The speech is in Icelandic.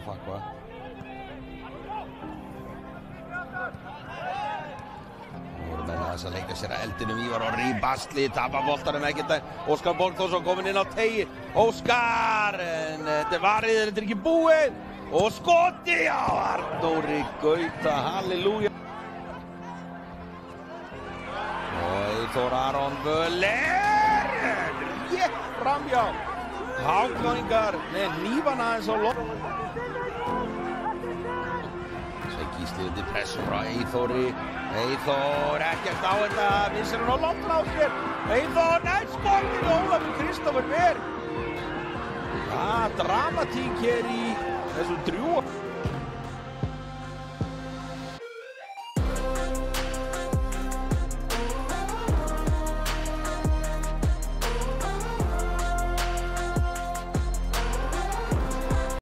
Fakva. Nú voru menn aðeins að leika sér að eldinum. Ívar Orri í basli, tapar boltanum ekkert. Óskar Borgþórsson kominn inn á teigi. Óskar, en þetta er varið, þetta er ekki búið. Og skoti á Arnóri Gauta, halleluja. Og Eyþór Aron Völler, rétt framhjá. Hákvæðingar með hnífana aðeins á loft. Sveinn Gísli undir pressu frá Eyþóri. Eyþór, ekkert á þetta, missir hann á loftinu á sér. Eyþór, skotið Ólafur Kristófer Berg. Dramatík hér í þessum drjúga.